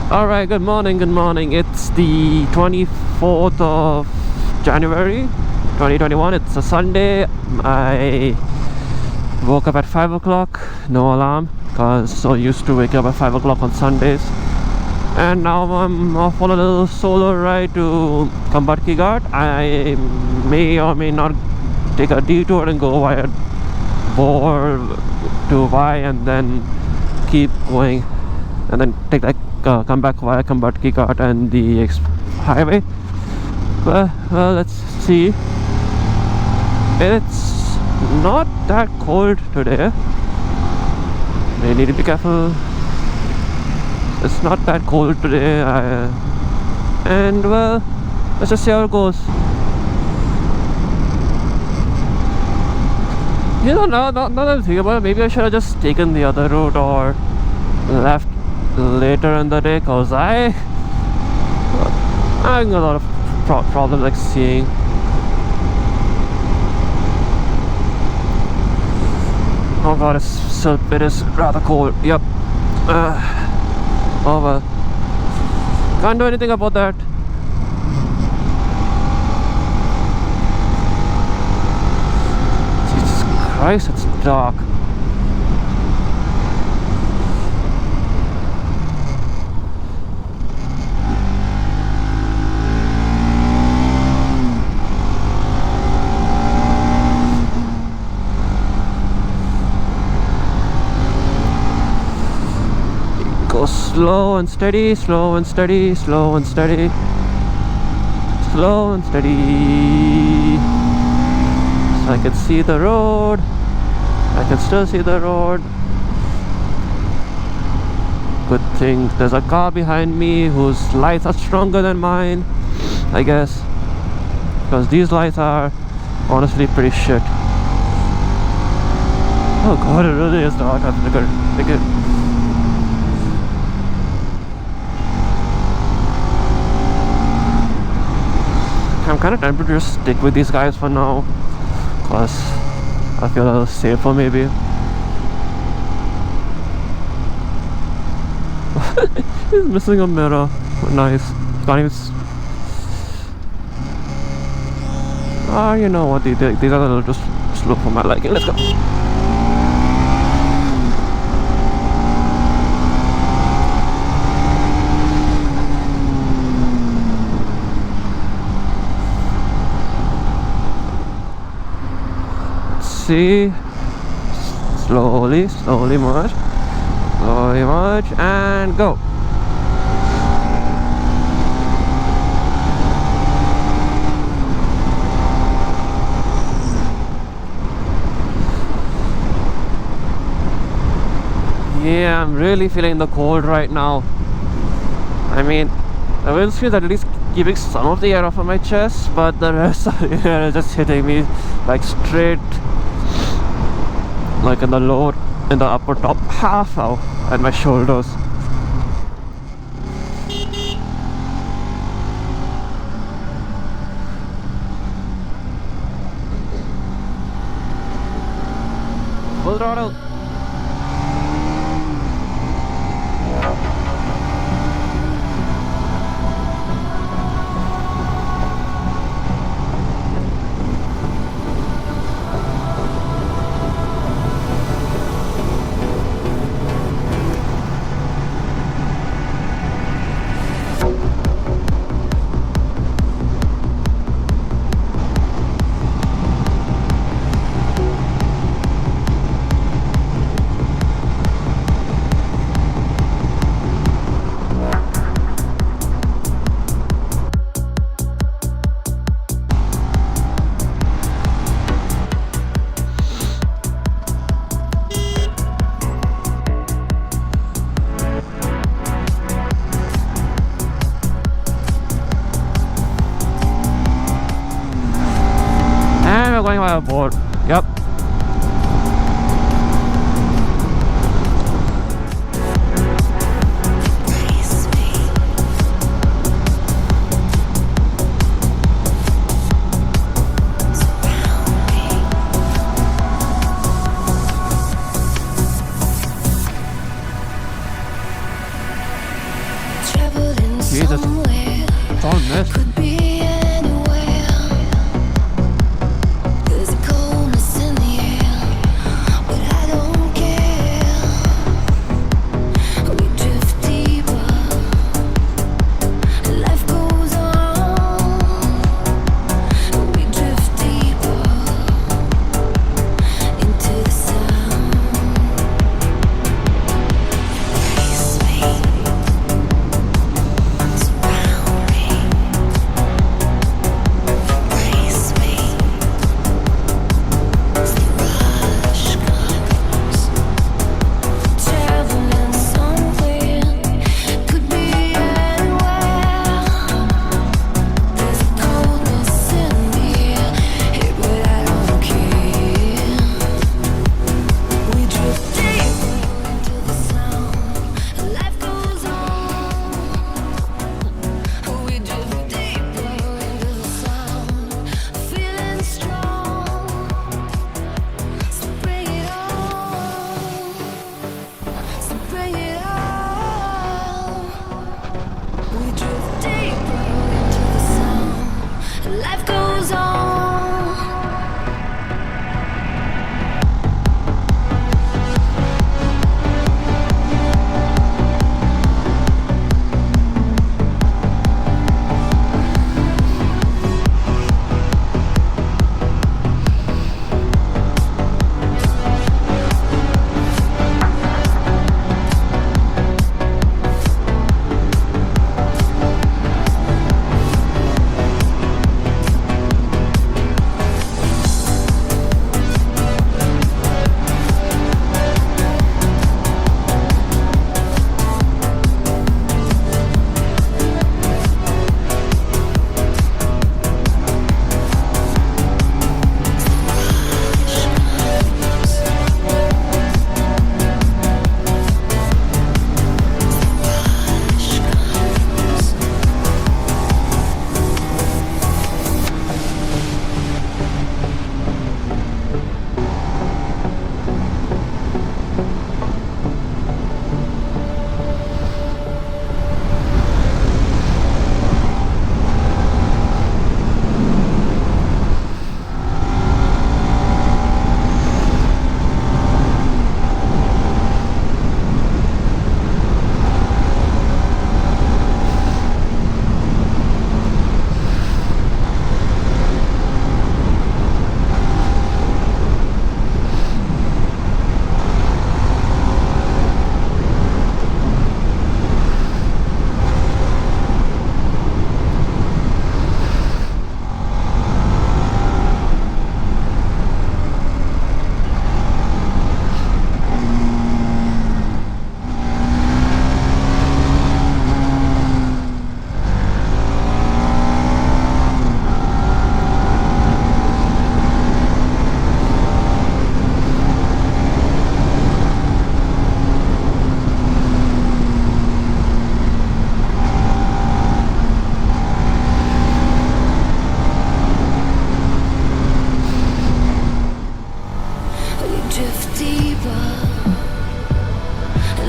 Alright, good morning, good morning. It's the 24th of January 2021. It's a Sunday. I woke up at 5 o'clock, no alarm, because so used to wake up at 5 o'clock on Sundays. And now I'm off on a little solo ride to Khambatki Ghat. I may or may not take a detour and go via Bhor to Wai and then keep going and then take that come back via Khambatki Ghat and the highway. Well, let's see. It's not that cold today. They need to be careful. It's not that cold today, and well, let's just see how it goes. You know, now that I'm thinking about it, maybe I should have just taken the other route or left later in the day, because I'm having a lot of problems like seeing. Oh god, it is rather cold. Yep. Oh well, can't do anything about that. Jesus Christ, it's dark. Slow and steady, slow and steady, slow and steady, slow and steady. So I can see the road. I can still see the road. Good thing there's a car behind me whose lights are stronger than mine, I guess, because these lights are honestly pretty shit. Oh god, it really is dark. I figured. I'm kind of tempted to just stick with these guys for now, because I feel a little safer maybe. He's missing a mirror. Nice. Can't even you know what, these are a little too slow for my liking. Let's go. See, slowly merge, and go. Yeah, I'm really feeling the cold right now. I mean, the windscreen is at least keeping some of the air off of my chest, but the rest of the air is just hitting me like straight, like in the upper top half now, and my shoulders. Full throttle. Going via Bhor. Yep. Try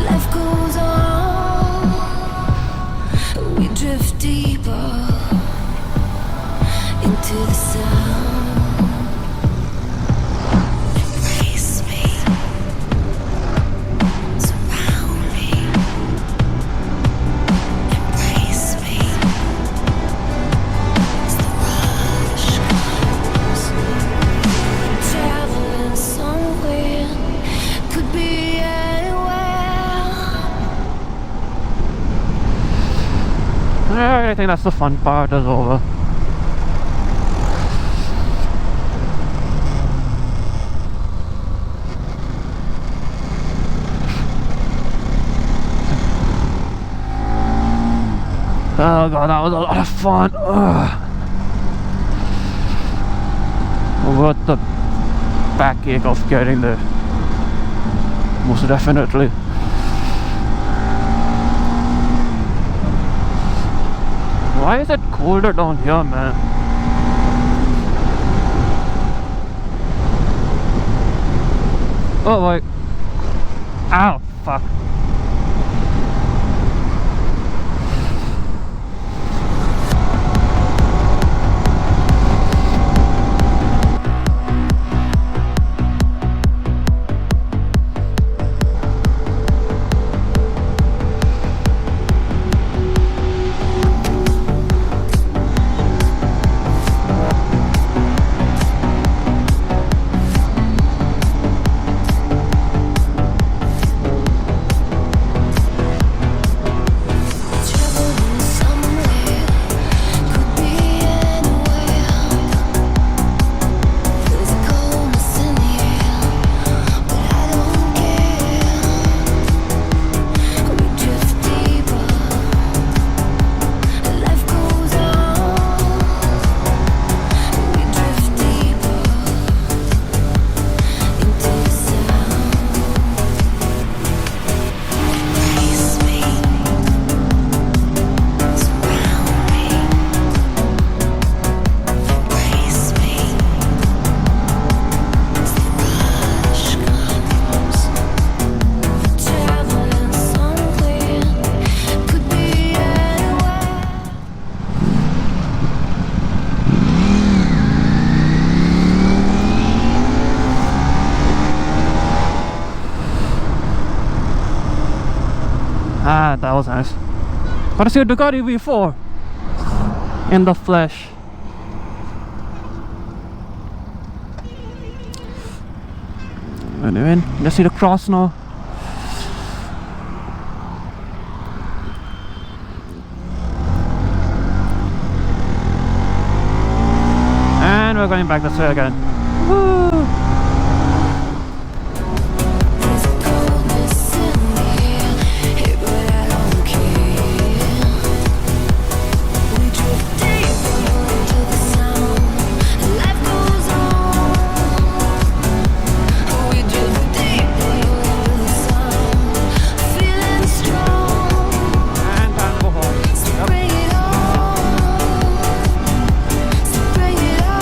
Life goes on. We drift deeper into the sound. Embrace me, surround me. Embrace me as the rush comes. Traveling somewhere, could be anywhere. I think that's the fun part is over. Oh god, that was a lot of fun. Ugh. Worth the backache of getting there. Most definitely. Why is it colder down here, man? Oh wait. Ow, fuck. Traveling somewhere, could be anywhere. There's a coldness in the air, but I don't care. We drift deeper. Life goes on. We drift deeper into the sound. Embrace me, surround me. Embrace me as the rush comes. Traveling somewhere, could be anywhere. Ah, that was nice. Gotta see a Ducati V4 in the flesh. Anyway, let's see the cross now. And we're going back this way again. Woo! There's a coldness in the air, but I don't care. We drift deeper into the sound. Life goes on. We drift deeper into the sound. Feeling strong. And time to go home. So bring it on. So bring it on.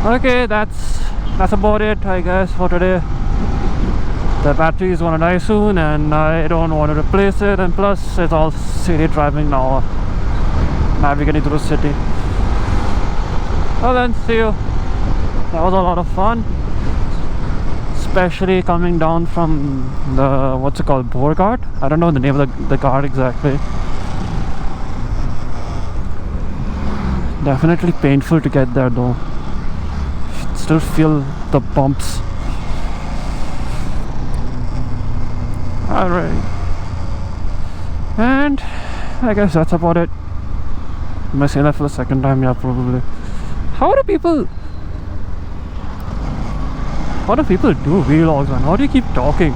Okay, that's about it, I guess, for today. The battery is gonna die soon and I don't want to replace it, and plus it's all city driving now, navigating through the city. Well then, see you. That was a lot of fun, especially coming down from the, what's it called, Bhor Ghat? I don't know the name of the ghat exactly. Definitely painful to get there though. Still feel the bumps. Alright, and I guess that's about it. Am I saying that for the second time? Yeah, probably. How do people do vlogs, man? How do you keep talking?